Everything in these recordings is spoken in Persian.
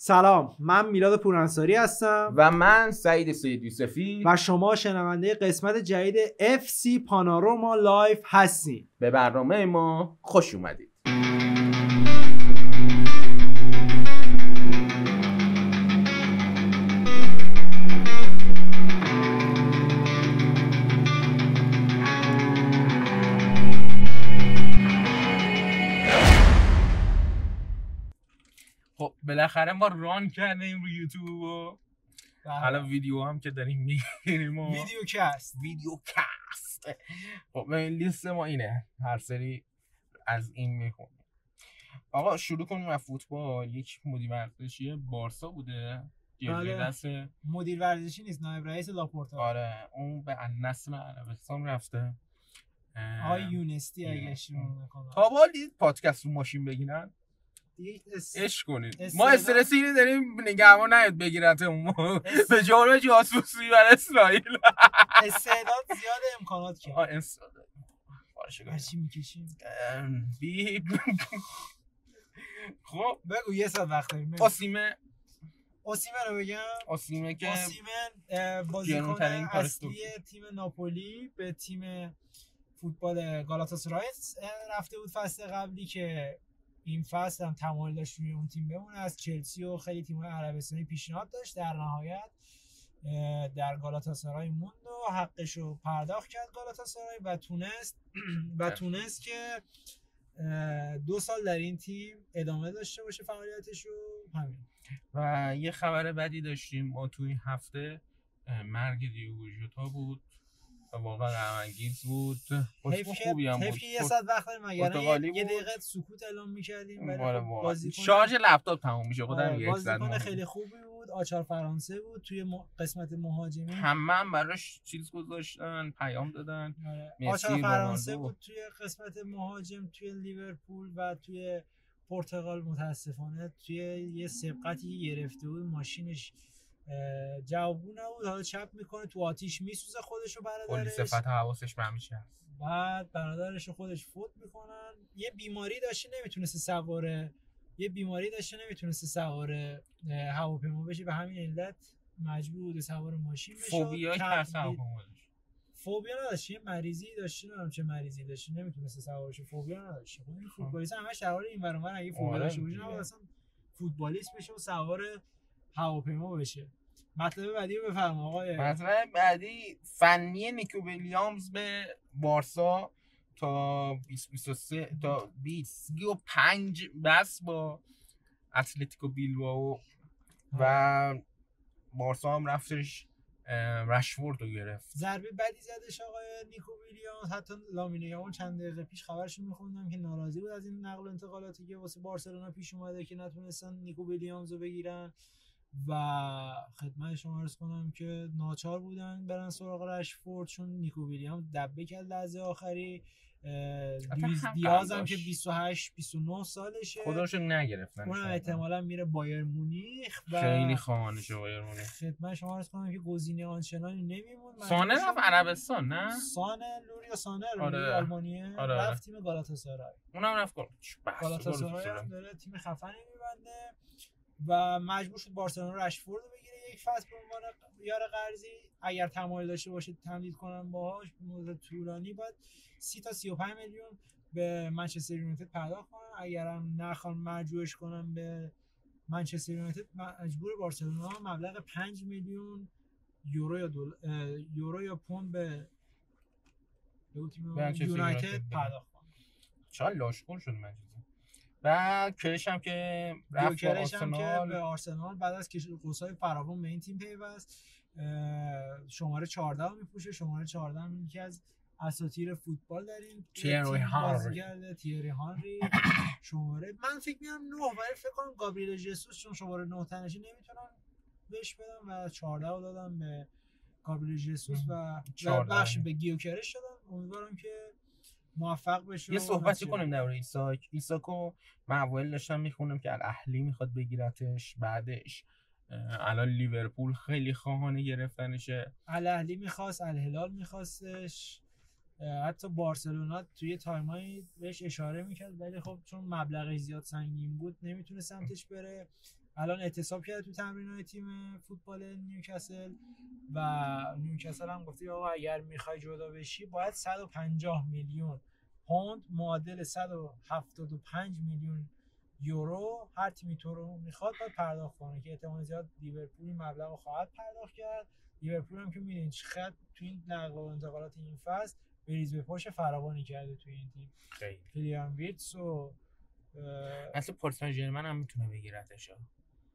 سلام، من میلاد پورانصاری هستم و من سعید سید یوسفی و شما شنونده قسمت جدید FC پانوراما لایف هستین. به برنامه ما خوش اومدید. خب بالاخره ما ران کردیم رو یوتیوب و حالا ویدیو هم که داریم میگیریم و ویدیو کست. خب لیست ما اینه، هر سری از این میخونیم. آقا شروع کنیم از فوتبال. یک مدیر ورزشی بارسا بوده، دست مدیر ورزشی نیست، نایب رئیس لاپورتا. آره، اون به النصر عربستان رفته. آقای یونستی اگه اشتباه نکنم. تا بالی پادکست رو ماشین بگیرن عشق کنید. ما استرسی اینو داریم نگهبان نیاد بگیرتمون به جرم جاسوسی بر اسرائیل. استعداد زیاده، امکانات کم. استعداد هرچی میکشیم. خب بگو، یه ساعت وقت داریم. اوسیمن رو بگم. اوسیمن که بازیکن اصلی تیم ناپولی به تیم فوتبال گالاتاسرای رفته بود فصل قبلی که این فصل هم تمایل داشت روی اون تیم بمونه. از چلسی و خیلی تیم‌های عربستانی پیشنهاد داشت، در نهایت در گالاتاسرای موند و حقش رو پرداخت کرد گالاتاسرای و تونست که 2 سال در این تیم ادامه داشته باشه فعالیتش رو. همین. و یه خبر بدی داشتیم ما توی این هفته، مرگ دیگو ژوتا بود و واقعا غم‌انگیز بود. خوبی هم بود. یه ساعت وقت داریم، مگر یه دقیقه سکوت اعلام می‌کردیم. ولی شارژ لپتاپ تموم میشه. خودم یک زدم. بازیکن خیلی خوبی بود، آچار فرانسه بود. توی قسمت مهاجمی همه براش چیز گذاشتن، پیام دادن. آچار فرانسه بود توی قسمت مهاجم توی لیورپول و توی پرتغال. متاسفانه توی یه سبقتی گرفته بود، ماشینش جوابو نبود، حالا چپ میکنه تو آتیش میسوزه خودشو برادرش. کلی صفت حواسش به همیشه هست. بعد برادرش خودش فوت میکنن. یه بیماری داشته نمیتونسته سوار هواپیما بشه، به همین علت مجبور بوده سوار ماشین بشه. فوبیای ترس هواپیما داشت. فوبیا نداشت، یه مریضی داشت، نمیدونم چه مریضی داشت، نمیتونسته سوار بشه. فوبیا نداشت. خب این فوتبالیست همش در حال این ور اون ور اگه فوبیا داشته باشه نه اصلا فوتبالیست بشه و سوار هواپیما بشه. مطلب بعدی رو بفرما آقای. مطلب بعدی فنی نیکو ویلیامز به بارسا تا 2023 تا 25 بس با اتلتیکو بیلبائو و بارسا هم رفتش رشفورد رو گرفت. ضربه بدی زدش آقای نیکو ویلیامز. حتی لامین یامال چند دقیقه پیش خبرش می‌خوندم که ناراضی بود از این نقل و انتقالاتی که واسه بارسلونا پیش اومده که نتونستن نیکو ویلیامز رو بگیرن و خدمت شما عرض کنم که ناچار بودن برن سراغ رشفورد چون نیکو ویلیامز دبه کرد لحظه آخری. دیاز هم که 28-29 سالشه، خودشو نگرفتن. اون احتمالاً میره بایر مونیخ و خیلی خواهانشه بایر مونیخ. خدمت شما عرض کنم که گزینه آنچنانی نمیمون. سانه رفت عربستان، نه؟ سانه لوریا سانه رو آلمانیه. رفت تیم گالاتاسرای. اونم رفت گالاتاسرای هم داره تیم خفنی میبنده و مجبور شد بارسلونا رشفورد رو بگیره یک فصل به عنوان یار قرضی. اگر تمایل داشته باشه تمدید کنن باهاش به مدت طولانی، باید 30 تا 35 میلیون به منچستر یونایتد پرداخت کنن. اگر هم نخوان مرجوعش کنن به منچستر یونایتد، مجبور بارسلونا مبلغ 5 میلیون یورو یا پوند به تیم یونایتد پرداخت کنن. چقدر لاشخور شد منچستر. و کرش هم که رفت به آرسنال بعد از قوسای فراوان به این تیم پیوست. شماره 14 رو میپوشه. شماره 14 هم یکی از اساطیر فوتبال در این تیری هانری. شماره من فکر می‌کنم 9، ولی فکر کنم گابریل ژسوس چون شماره 9 تنشی نمیتونن بهش بدن و 14 رو دادن به گابریل ژسوس و بخش به گیوکرش دادن. امیدوارم که موفق بشه. یه صحبتی کنیم درباره ایساکو. من اول داشتم میخونم که الاهلی میخواد بگیرتش، بعدش الان لیورپول خیلی خواهان گرفتنشه. الاهلی میخواست، الهلال میخواستش، حتی بارسلونا توی تایمایی بهش اشاره میکرد ولی خب چون مبلغش زیاد سنگین بود نمیتونه سمتش بره. الان اعتصاب کرده تو تمرینات تیم فوتبال نیوکاسل و نیوکاسل هم گفته آقا اگر میخوای جدا بشی باید 150 میلیون پوند معادل 175 میلیون یورو هر تیمی تو رو میخواد باید پرداخت کنه که احتمال زیاد لیورپول این مبلغ رو خواهد پرداخت کرد. لیورپول هم که میدونید چقدر تو این نقل و انتقالات این فصل بریز به پاش فراوانی کرده تو این تیم. خیلی کلیان ویتس و اصلا پاریس سن ژرمن هم میتونه بگیرتش.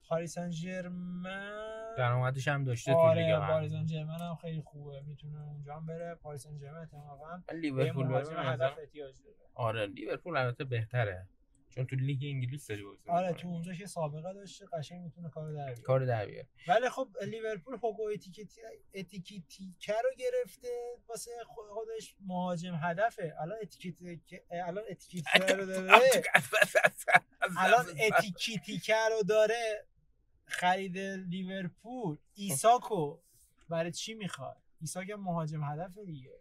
پاریس سن ژرمن درآمدش هم داشته تو لیگ. آره پاریس سن ژرمن هم خیلی خوبه، میتونه اونجا هم بره. پاریس سن ژرمن اتفاقا لیورپول مهاجم هدف احتیاج داره. آره لیورپول البته بهتره چون تو لیگ انگلیس داری بازی. آره تو اونجا که سابقه داشته قشنگ میتونه کار در بیاره. ولی خب لیورپول هوگو اتیکیتیکا رو گرفته واسه خودش مهاجم هدفه. الان اتیکیتیکا رو داره. الان اتیکیتیکا رو داره خرید لیورپول. ایساکو برای چی میخواد؟ ایساک مهاجم هدف دیگه.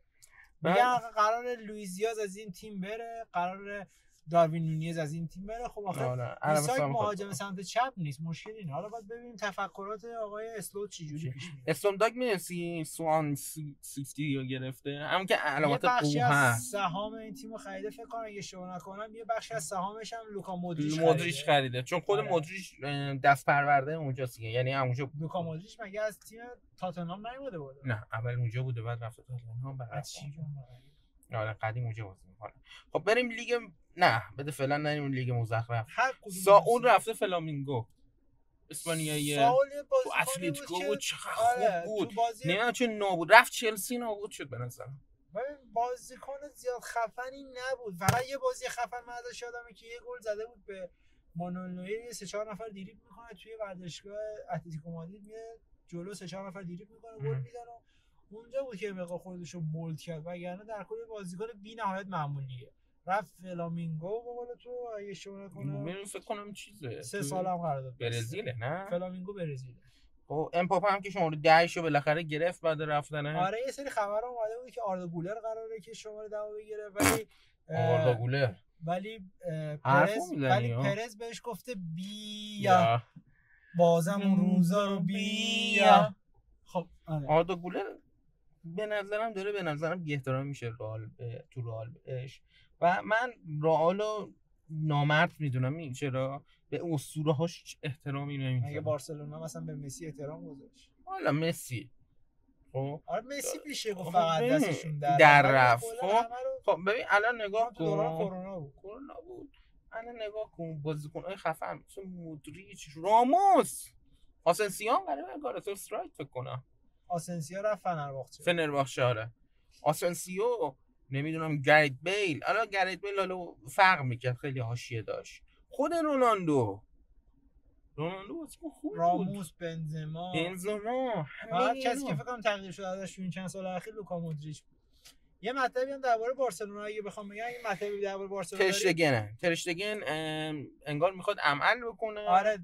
میگن قرار لوئیس دیاز از این تیم بره، قرار داروین نونیز از این تیم بره. خب آخه ایساک مهاجم سمت چپ نیست، مشکل اینه. حالا باید ببینیم تفکرات آقای اسلوت چجوری پیش میره. استونداگ میرسی سوان سیتی رو گرفته، همون که علامت قو هست. یه بخشی از سهام این تیمو خریده فکر کنم اگه اشتباه نکنم، یه بخشی از سهامش هم لوکا مودریچ خریده. چون خود مودریچ دست پرورده اونجاست دیگه، یعنی اونجا لوکا مودریچ مگه از تیم تاتنهام نیومده بود؟ نه اول اونجا بوده بعد رفته تاتنهام. بعد آره قدیم اونجا بازی می‌کنه. خب بریم لیگ. نه بده فعلا نریم لیگ مزخرف. ساول رفته فلامینگو اسپانیایی. ساول تو اتلتیکو بود چقدر خوب بود. نه چه نابود رفت چلسی نابود شد به نظرم. بازیکن زیاد خفنی نبود، فقط یه بازی خفن من ازش یادمه که یه گل زده بود به مانولوی 3-4 نفر دریبل میکنه توی ورزشگاه اتلتیکو مادرید، میاد جلو 3-4 نفر دریبل میکنه گل میزنه. اونجا بود که مقا خودشو بولد کرد، وگرنه در کل بازیکن بی‌نهایت معمولیه. رفت فلامینگو به قول تو اگه اشتباه نکنم من فکر کنم چیزه 3 سال هم قرارداد برزیله. نه فلامینگو برزیله. خب امپاپه هم که شماره 10 شو بالاخره گرفت بعد رفتنه. آره یه سری خبر اومده بود که آردا گولر قراره که شماره 10 بگیره، ولی آردا گولر پرز بهش گفته بیا بازم اون روزا رو بیا. خب آردا گولر به نظرم بی احترام میشه تو رئال بهش و من رئالو نامرد میدونم. چرا به اسطوره هاش احترامی نمیذارم. اگه بارسلونا مثلا به مسی احترام گذاشت، حالا مسی خب آره مسی میشه گفت فقط دستشون در رفت. خب ببین الان نگاه کن کرونا بود. الان نگاه کن بازیکن‌های خفن مثل مودریچ، راموس، آسنسیو قراره گارت استرایک فکر کنم. آسنسیو رفت فنرباخچه. آره آسنسیو نمیدونم گریت بیل. گریت بیل حالا فرق میکرد خیلی حاشیه داشت. خود رونالدو بازیکن خوب بود. راموس بنزما همه کسی که فکر کنم تغییر شده ازش تو این چند سال اخیر لوکا مودریچ بود. یه مطلبی هم درباره بارسلونا اگه بخوام بگم، این مطلبی درباره بارسلونا ترشتگن انگار میخواد عمل بکنه. آره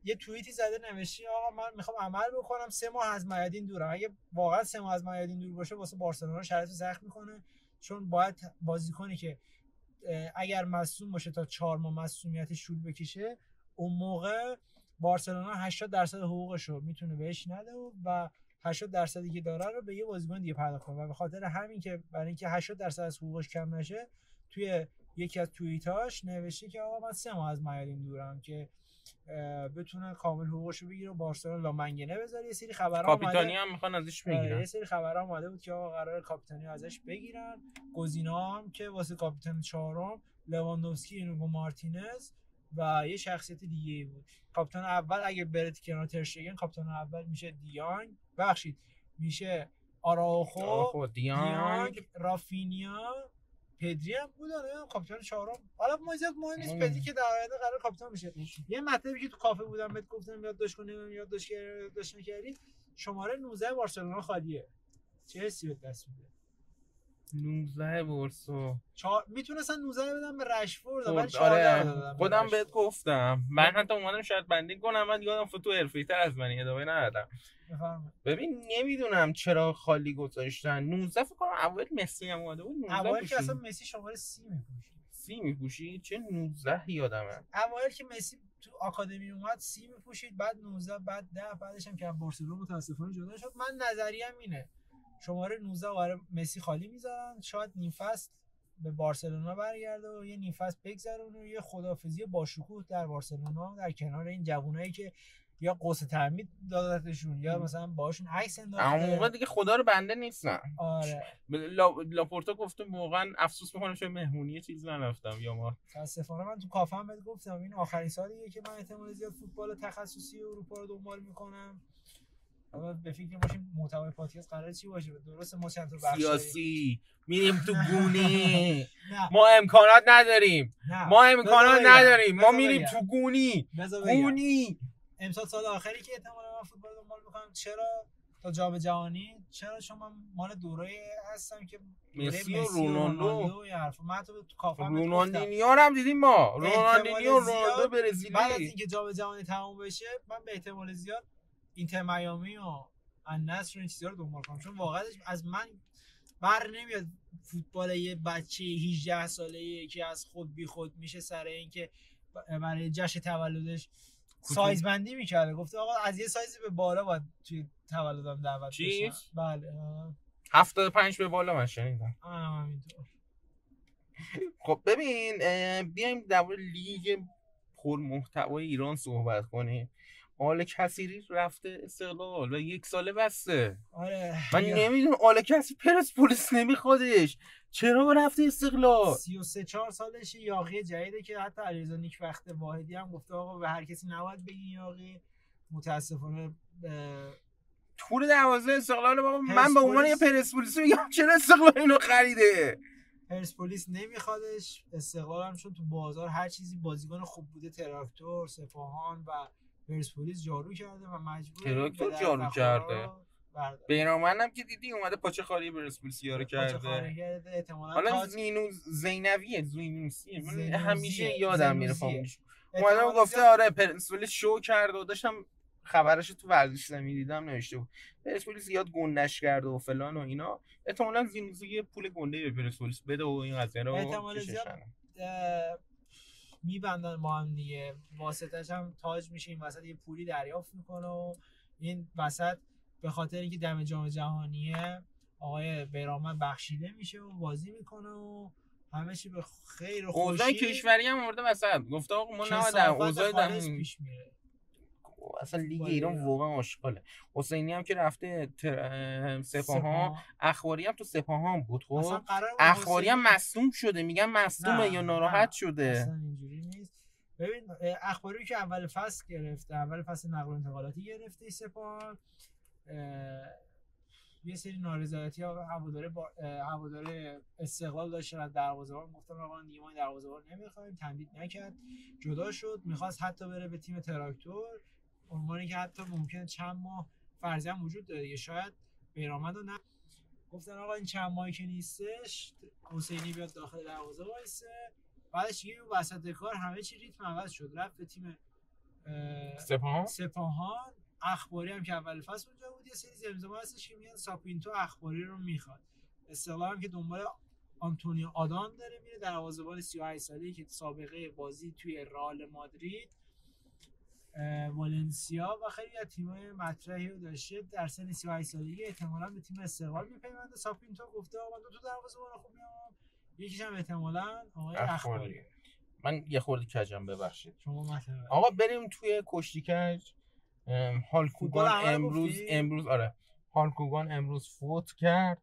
یه توییتی زده نوشته آقا من میخوام عمل بکنم 3 ماه از میادین دورم. اگه واقعا 3 ماه از میادین دور باشه واسه بارسلونا شرایط سخت میکنه، چون باید بازیکنی که اگر مصدوم باشه تا 4 ماه مصدومیت شول بکشه، اون موقع بارسلونا 80% حقوقش رو میتونه بهش نده و 80% که داره رو به یه بازیکن دیگه پرداخت کنه. و به خاطر همین که برای اینکه 80% از حقوقش کم نشه، توی یکی از توییتاش نوشته که آقا من 3 ماه از میادین دورم که بتونه کامل حقوقش رو بگیره. بارسلونا لا منگنه بذاره. یه سری خبرها کاپیتانی هم میخوان ازش بگیرن. یه سری خبرها اومده بود که آقا قراره کاپیتانی ازش بگیرن. گزینه‌ها هم که واسه کاپیتان چهارم لواندوفسکی، اینگو مارتینز و یه شخصیت دیگه بود. کاپیتان اول اگه بره کنار ترشتگن، کاپیتان اول میشه میشه آراوخو، دیانگ، رافینیا، پدری هم بود. کاپیتان چهارم حالا مهم نیست پدری که در آینده قرار کاپیتان بشه. یه مطلبی که تو کافه بودم بهت گفتم یادداشت نکردی، شماره 19 بارسلونا خالیه. چه حسی بهت دست میده؟ 19 بارسا میتونستن 19 بدم به رشفورد ولی 14 دادم. خودم بهت گفتم من حتی اومدم شاید بندینگ کنم، من یادم تو حرفه‌ای‌تر از منی ادامه ندادم. ببین نمیدونم چرا خالی گذاشتن. 19 فکر کنم اول مسی هم اومده بود. 19 اول که اصلا مسی شماره 30 میپوشید. 30 میپوشید چه 19 یادمه. اول که مسی تو آکادمی اومد 30 میپوشید، بعد 19، بعد 10، بعدش هم که بارسلونا متاسفانه جدا شد. من نظریم اینه شماره 19 برای مسی خالی میذارن، شاید نیم فصل به بارسلونا برگرده و یه نیم فصل بگذرونه و یه خداحافظی با شکوه در بارسلونا در کنار این جوونایی که یا قوس تعمید دادتشون یا مثلا باهاشون عکس انداخته. اما موقع دیگه خدا رو بنده نیستن. آره لاپورتا گفته واقعا افسوس میکنم چون مهمونی چیز نرفتم یا ما متاسفانه. من تو کافه هم بهت گفتم این آخرین سالیه که من احتمال زیاد فوتبال تخصصی اروپا رو دنبال میکنم. اما به فکر باشیم محتوای پادکست قراره چی باشه. درسته ما چند تا بخش سیاسی میریم تو گونی ما امکانات نداریم ما میریم تو گونی امسال سال آخری که احتمالاً من فوتبال دنبال میکنم. چرا تا جام جهانی؟ چرا؟ چون من مال دوره هستم که مسی و رونالدو یا حرف من تو کافه رونالدینیو هم دیدیم ما. رونالدینیو رونالدو برزیلی. بعد از اینکه جام جهانی تموم بشه من به احتمال زیاد اینتر میامی و النصر این چیزا رو دنبال کنم، چون واقعا از من بر نمیاد فوتبال یه بچه 18 ساله‌ای که از خود بی خود میشه سر اینکه برای جشن تولدش سایز بندی میکرده. گفته آقا از یه سایزی به بالا باید توی تولدم دعوت بشم. بله 75 به بالا من شنیدم. همینطور. خب ببین بیایم در مورد لیگ پرمحتوای ایران صحبت کنیم. آل کثیری رفته استقلال و 1 ساله بسته. آره من نمیدونم آل کثیر پرسپولیس نمیخوادش چرا رفته استقلال. 33-4 سالشه، یاغی جدیده که حتی علیرضا نیکبخت واحدی هم گفته آقا به هر کسی نباید بگین یاغی. متاسفانه تور دروازه استقلال بابا من به عنوان یه پرسپولیسی میگم چرا استقلال اینو خریده. پرسپولیس نمیخوادش. استقلال هم چون تو بازار هر چیزی بازیکن خوب بوده تراکتور، سپاهان و پرسپولیس جارو کرده و مجبور تراکتور جارو کرده. بینامنم که دیدی اومده پاچه خاری پرسپولیس یارو کرده. حالا زینوسیه من همیشه یادم میره فامیلش. اومده گفته آره پرسپولیس شو کرده و داشتم خبرش تو ورزش زمین دیدم نوشته بود پرسپولیس زیاد گندش کرده و فلان و اینا. احتمالاً زینوسی پول گنده به پرسپولیس بده و این قضیه رو میبندن با هم دیگه. واسطش هم تاج میشه این وسط یه پولی دریافت میکنه و این وسط به خاطر اینکه دم جام جهانیه آقای بیرامن بخشیده میشه و بازی میکنه و همه چی به خیر و خوشی. اوضاع کشوری هم مورد وسط گفته آقا ما نباید اوضاع دهیم پیش میره. اصلا لیگ ایران واقعا آشغاله. حسینی هم که رفته سپاهان، اخباری هم تو سپاهان بود. خب اخباری هم مصدوم شده، میگن مصدومه یا ناراحت شده. اصلا اینجوری نیست. ببین اخباری که اول فصل گرفته، اول فصل نقل و انتقالاتی گرفته سپاهان، یه سری نارضایتی ها هوادار استقلال داشتن از دروازه‌بان. گفتن آقا نیمای دروازه‌بان نمیخوایم، تمدید نکرد، جدا شد. میخواست حتی بره به تیم تراکتور، عنوانی که حتی ممکنه چند ماه فرضی هم وجود داره دیگه، شاید بیرامد و نه. گفتن آقا این چند ماهی که نیستش حسینی بیاد داخل دروازه وایسه. بعدش یه وسط کار همه چی ریتم عوض شد، رفت به تیم سپاهان. اخباری هم که اول فصل اونجا بود، یه سری زمزمه هستش که میگن ساپینتو اخباری رو میخواد. استقلال هم که دنبال آنتونیو آدان داره میره، دروازه‌بان 38 ساله‌ای که سابقه بازی توی رئال مادرید، والنسیا و خیلی از تیم‌های مطرحی رو داشته. در سن 38 سالگی احتمالاً به تیم استقلال میپیونده. ساپینتو گفته آقا من دو تا دروازه‌بان خوب میام، یکیش هم احتمالاً آقای اخباری. من یه خورده کجم ببخشید شما مثلا آقا بریم توی کشتی کج. هالکوگان امروز آره هالکوگان امروز فوت کرد.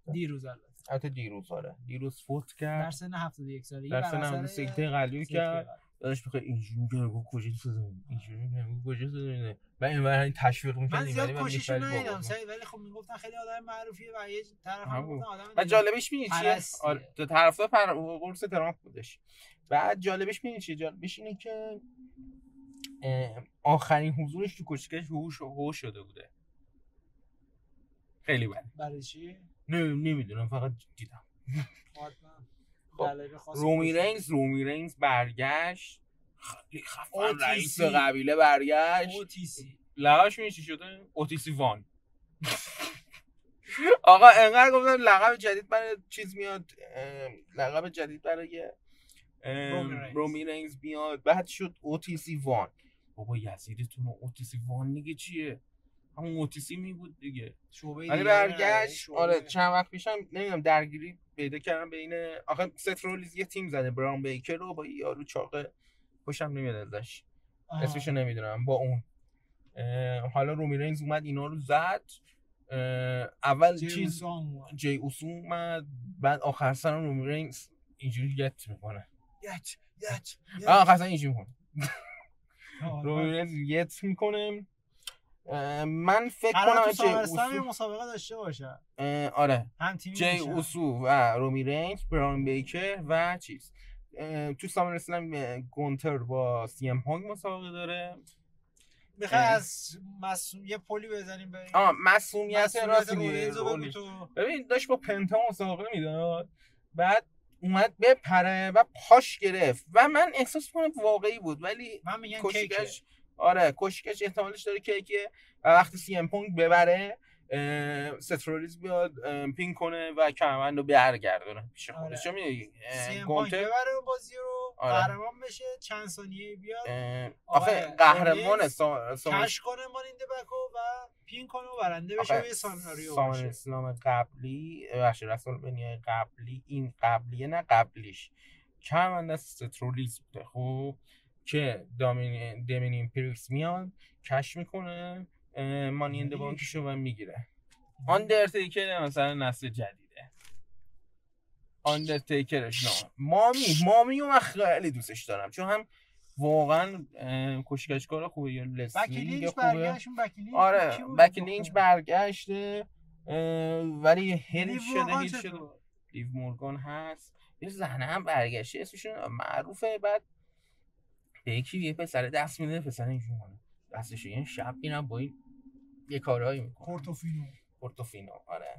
دیروز فوت کرد در سن 71 سالگی. در سن سکته قلبی کرد. داداش بخوای اینجوری میگه کجا سوزون اینجوری میگه کجا سوزون و این تشویق میکنه. من زیاد کشیشو ندیدم ولی خب میگفتن خیلی آدم معروفیه و یه طرف هم گفتن آدم. بعد جالبش می‌بینی چیه؟ تو طرفدار قرص ترامپ بودش. بعد جالبش می‌بینی چیه؟ جالبش اینه که آخرین حضورش تو کشتیکش هوش شده بوده. خیلی بده. برای چی؟ نمیدونم فقط دیدم. خب رومی رینز برگشت. خیلی خفن. رئیس قبیله برگشت. اوتیسی لقبش میشه شده اوتیسی وان. آقا انقدر گفتم لقب جدید برای چیز میاد، لقب جدید برای رومی رینز میاد، بعد شد اوتیسی وان. بابا یزیدتون اوتیسی وان دیگه چیه؟ همون اوتیسی می بود دیگه. ولی برگشت. آره چند وقت پیشم نمیدونم درگیری پیدا کردم بین آخه ست رولیز یه تیم زده براون بیکر رو با یارو چاقه خوشم نمیاد ازش اسمشو نمیدونم با اون حالا رومی رینز اومد اینا رو زد اول جی اوسو اومد بعد آخر سر رومی رینز اینجوری یت میکنه آخر سر اینجوری میکنه رومی رینز یت میکنه من فکر کنم جی اوسو مسابقه داشته باشه آره جی اوسو و رومی رینز براون بیکر و چیز تو سامر اسلام گونتر با سی ام پانک مسابقه داره میخوای از یه پولی بزنیم به مسئولیت راست ببین داشت با پنتا مسابقه میداد بعد اومد بپره و پاش گرفت و من احساس کنم واقعی بود ولی من میگم کشیکش آره کشیکش احتمالش داره کیکه و وقتی سی ام پونگ ببره سترولیز بیاد پین کنه و کمربند رو برگردونه پیش خودش. چه میگی سی ام پونگ ببره بازی رو قهرمان بشه چند ثانیه بیاد آخه قهرمان کش کنه ماننده بکو و پین کنه و برنده بشه به سناریو سامن اسلام قبلی رسول بنیای قبلی این قبلیه نه قبلیش کمربند سترولیز بوده خب که دامینین پریکس میاد کش میکنه مانینده بانکشو و میگیره. آندرتیکر مثلا نسل جدیده آندرتیکرش نه مامی رو من خیلی دوستش دارم چون هم واقعا کشکشکار خوبه یا لسلینگ خوبه آره بکی لینچ برگشته ولی هیچ شده لیو مورگان هست یه زنه هم برگشته اسمشون معروفه بعد به یکی یه پسر دست میده پسر اینجور کنه دستش یه شب میرم با این یه کارهایی میکنه پورتوفینو آره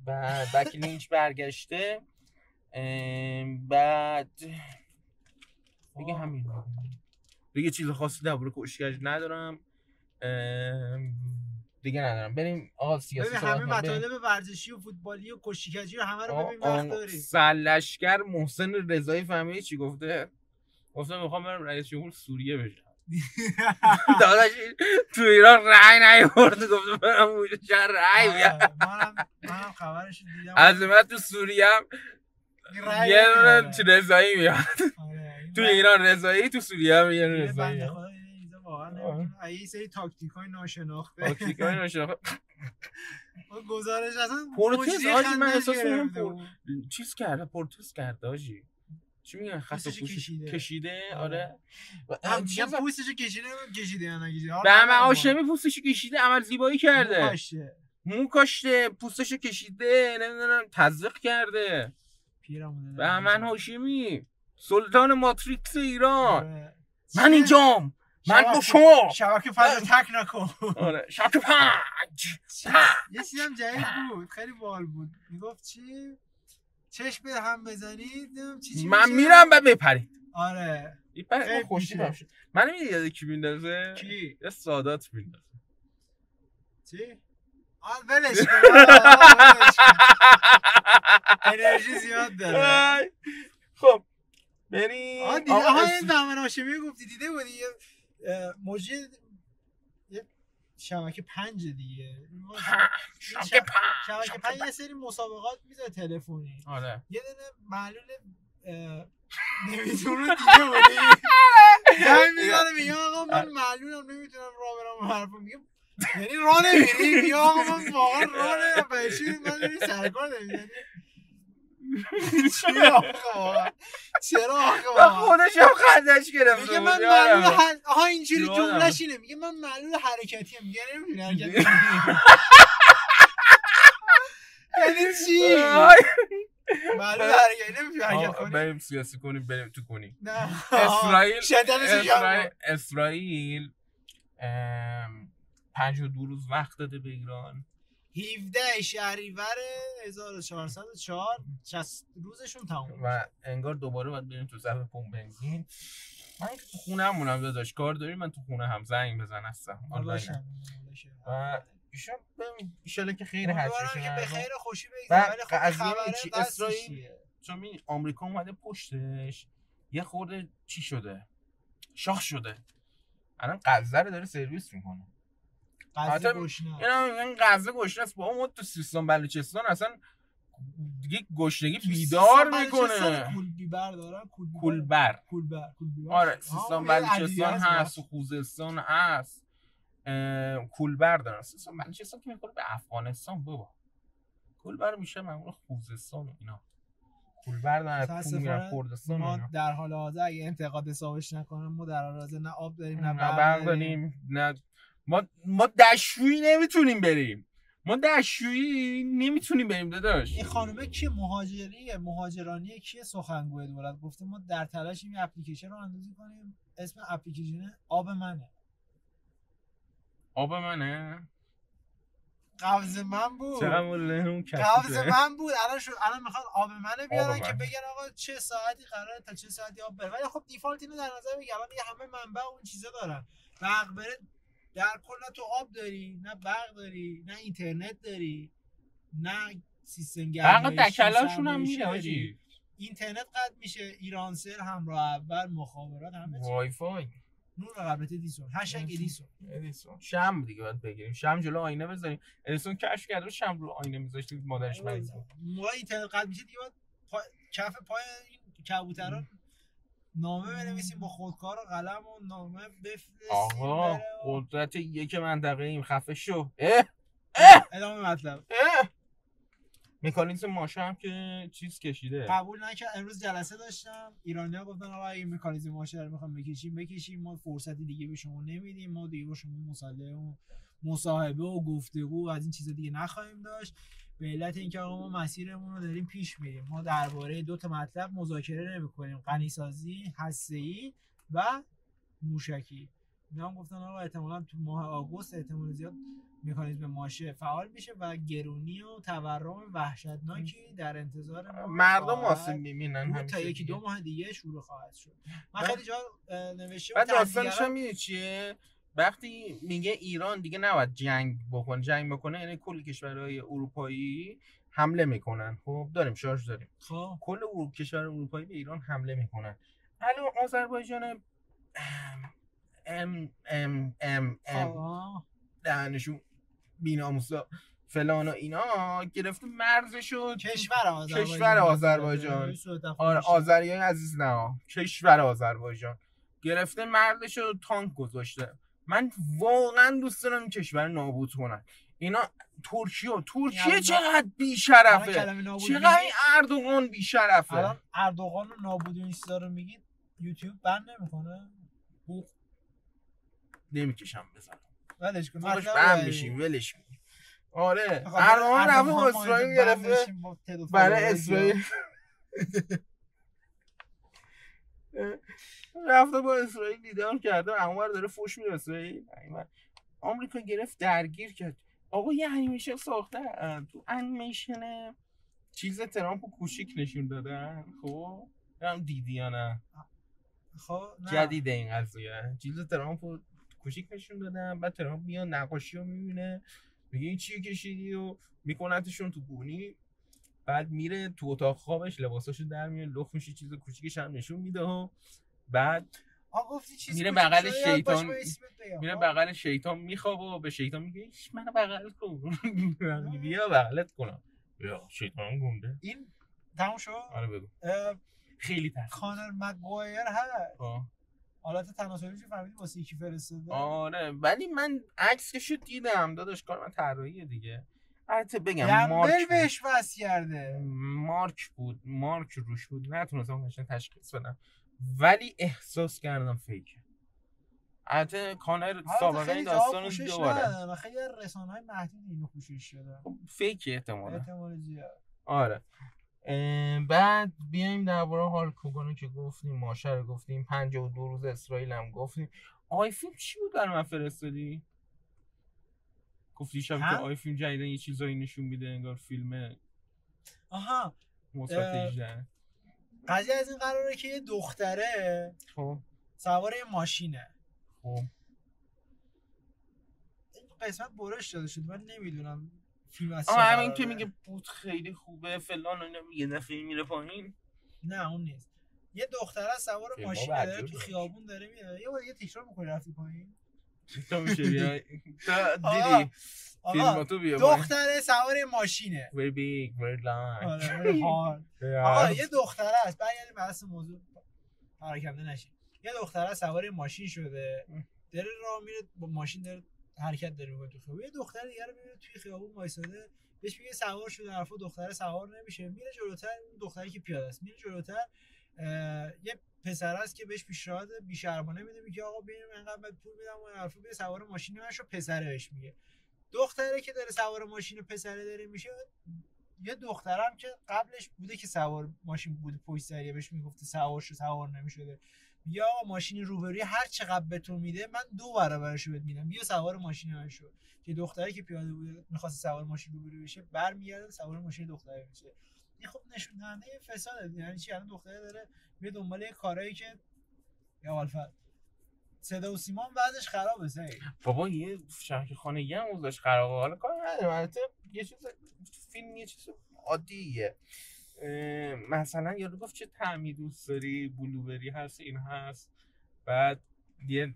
بعد بکی لینچ برگشته بعد دیگه همین دیگه چیز خاصی درباره کشکش ندارم دیگه ندارم بریم سیاسی همه مطالب ورزشی و فوتبالی و کشیکجی رو همه رو ببین وقت داریم سرلشکر محسن رضایی فهمیدی چی گفته میخوام برم رئیس جمهور سوریه بشم داداش تو ایران رأی نیورد گفتم برم اونجا چند رأی بیارم منم خبرش دیدم عظمت تو سوریه هم یه دونه تو رضایی میاد تو ایران رضایی تو سوریه هم یه دونه رضایی واقعا این سری تاکتیکای ناشناخته گزارش اصلا پورتوس آجی من احساس کنم چیز کرده پورتوس کرده آجی چی میگن خط کشیده آره میگم پوستشو کشیده یا نکشیده به من هاشمی پوستشو کشیده عمل زیبایی کرده مو کاشته پوستشو کشیده نمیدونم تزریق کرده به من هاشمی سلطان ماتریکس ایران من اینجام من با شما شبکه پنج تک نکن آره شبکه پنج یه چیزی هم جدید بود خیلی باحال بود میگفت چی چشم به هم بزنید چی من میرم و بپرید آره این خوشی باشه من نمیدونم کی میندازه کی یه سادات میندازه چی ولش کن انرژی زیاد داره خب بریم این دامن هاشمی گفتی دیده بودی موجی یه شبکه 5 دیگه شبکه 5 یه سری مسابقات میذاره تلفنی آره یه دونه معلول نمیتونه دیگه بودی میذاره میگه آقا من معلولم نمیتونم راه برم حرفم میگه یعنی راه نمیری میگه آقا من واقعا راه نمیرم بچی من داری سرکار نمیزنی چرا آخه خودش هم خندش گرفت میگه من معلول آها اینجوری جملهش اینه میگه من معلول حرکتی ام میگه نمیتونی حرکت کنی یعنی چی معلول حرکتی نمیتونی حرکت کنی بریم سیاسی کنیم بریم تو کنیم اسرائیل 52 روز وقت داده به ایران 17 شهریور 1404 60 روزشون تموم و انگار دوباره باید بریم تو صف پمپ بنزین من که تو خونه همونم داداش کار داریم من تو خونه هم زنگ بزن هستم آنلاین و ایشالا که خیر هست که به خیر و خوشی بگذره ولی خب خبره اسرائیل چون آمریکا اومده پشتش یه خورده چی شده شاخ شده الان غزه رو داره سرویس میکنه. غزه گشنه. این غزه گشنه است. با ما تو سیستان بلوچستان اصلا دیگه گشنگی بیدار میکنه. کولبیبر دارن. کولبر. آره سیستان بلوچستان هست و خوزستان هست. کولبر دارن. سیستان بلوچستان که میخوره به افغانستان بابا. کولبر میشه معمول خوزستان و اینا. کولبر دارن کردستان. ما در حال حاضر اگه انتقاد حسابش نکنیم ما در حال حاضر نه آب داریم نه برق داریم نه ما دشویی نمیتونیم بریم. داداش. این خانومه کی مهاجرانیه کیه سخنگوی دولت گفته ما در تلاشیم یه اپلیکیشن رو اندازی کنیم اسم اپلیکیشن آب منه. قبض من بود. الان میخوان آب منه بیارن که بگن آقا چه ساعتی قراره تا چه ساعتی آب بره. ولی خب دیفالت اینو در نظر بگیر الان دیگه همه منبع و اون چیزا دارن. برق بره در کل نه تو آب داری نه برق داری نه اینترنت داری نه سیستم گرمایشی. برق دکلاشون هم میره حاجی. اینترنت قطع میشه. ایرانسل همراه اول مخابرات همه وای فای نور قبلت دیسون هشنگ ادیسون شمع دیگه باید بگیریم. شمع جلو آینه بذاریم. ادیسون کشف کرده شمع رو آینه میذاشت مادرش مریض بود. موقع اینترنت قطع میشه دیگه کف پای این کبوتران نامه بنویسیم با خودکار و قلم و نامه بفرستیم. آقا قدرت یک منطقه ایم خفه شو. ادامه مطلب. مکانیزم ماشه هم که چیز کشیده قبول نکرد. امروز جلسه داشتم ایرانی‌ها گفتن آقا این مکانیزم ماشه رو میخوام بکشیم ما فرصتی دیگه به شما نمیدیم. ما دیگه با شما مصاحبه و گفتگو و از این چیزا دیگه نخواهیم داشت به علت اینکه آقا ما مسیرمون رو داریم پیش میریم. ما درباره دو تا مطلب مذاکره نمی‌کنیم. غنی‌سازی هسته‌ای و موشکی. اینا هم گفتن آقا احتمالاً تو ماه آگوست احتمال زیاد مکانیزم ماشه فعال میشه و گرونی و تورم وحشتناکی در انتظار ما مردم آسیب میبینن. تا یکی دو ماه دیگه شروع خواهد شد. من خیلی جا نوشته بعد داستانش هم میدونی چیه؟ وقتی میگه ایران دیگه نباید جنگ بکنه یعنی کل کشورهای اروپایی حمله میکنن. خب داریم شارژ داریم. خب کل کشور اروپایی به ایران حمله میکنن. الان آذربایجان دهنشون بیناموسا فلان و اینا گرفته مرزشو کشور آذربایجان. آره آذریای عزیز نه کشور آذربایجان گرفته مرزشو تانک گذاشته. من واقعا دوست دارم این کشور نابود کنن. اینا ترکیه چقدر بی‌شرفه. چقدر این اردوغان بی‌شرفه. الان اردوغان رو نابود این چیزا رو میگید یوتیوب بند نمیکنه. نمیکشم بزنم. ولش کن. بند میشیم ولش کن. آره اردوغان رفته اسرائیل گرفته. برای اسرائیل رفته با اسرائیل دیدار کرده. اونور داره فوش میده اسرائیل. آمریکا گرفت درگیر کرد. آقا یه انیمیشن ساخته تو انیمیشن چیز ترامپو کوچیک نشون دادن. خب هم دیدی یا نه؟ خب جدیده این قضیه. چیز ترامپو کوچیک نشون دادن. بعد ترامپ میاد نقاشی رو میبینه میگه این چیه کشیدی و میکنتشون تو گونی. بعد میره تو اتاق خوابش لباساشو در میاره لخ میشه چیز کوچیکش هم نشون میده و بعد میره بغل شیطان میخوابه و به شیطان میگه منو بغل کن. بیا بغلت کنم. یا شیطان گنده. این تموم شد؟ آره بگو. خیلی تاثیر کانر مگوایر هست. حالت تناسلیشو فهمیدی واسه یکی فرستاده؟ آره ولی من عکسشو دیدم داداش. کار من طراحیه دیگه. البته بگم مارک بهش وصل کرده. مارک روش بود. نتونستم قشنگ تشخیص بدم ولی احساس کردم فیکه. البته کانر سابقه این داستانو دوباره خیلی رسانه‌های محدود اینو پوشش شده. فیکه احتمال زیاد. آره. بعد بیایم درباره هالک که گفتیم، ماشه رو گفتیم، 52 روز اسرائیل هم گفتیم. آی فیلم چی بود برای من فرستادی؟ گفتی شب که آی فیلم جدیدن یه چیزایی نشون میده انگار فیلم مثبت 18. قضیه از این قراره که یه دختره خب سوار یه ماشینه. خب این قسمت برش داده شد من نمیدونم فیلم از همین که میگه بود خیلی خوبه فلان و اینا یه دفعه میره پایین. نه اون نیست. یه دختره سوار ماشین داره تو خیابون داره میره. یه بار یه تکرار می‌کنی رفتی پایین تو میشه بیا دیدی فیلم تو بیا دختره سوار ماشینه very big very long آقا یه دختره است برگردیم بحث موضوع پراکنده نشیم. یه دختره سوار ماشین شده داره راه میره با ماشین داره حرکت داره میکنه تو خیابون. یه دختر دیگه رو میبینه توی خیابون وایساده بهش میگه سوار شده حرفا دختره سوار نمیشه. میره جلوتر اون دختری که پیاده است میره جلوتر یه پسر است که بهش پیشنهاد بی‌شرمانه میده میگه آقا ببین من انقدر پول میدم اون حرفو بیا سوار ماشین من شو. پسره بهش میگه دختره که داره سوار ماشین پسره داره میشه. یه دخترم که قبلش بوده که سوار ماشین بوده پشت سریه بهش میگفته سوار نمیشده یا ماشین روبروی هر چقدر به تو میده من 2 برابرشو بهت میدم بیا سوار ماشین من شو. که دختری که پیاده بوده میخواست سوار ماشین روبروی بشه برمیگرده سوار ماشین دختره میشه. این خب نشون دهنده فساده. یعنی چی الان دختره داره میره دنبال یه کارهایی که یا والفر صدا و سیما بعدش خرابه سعی بابا یه شهر خانگی هم اوضاعش خرابه. حالا کار نداره البته یه چیز فیلم یه چیز عادیه. مثلا یارو گفت چه طعمی دوست داری بلوبری هست این هست بعد یه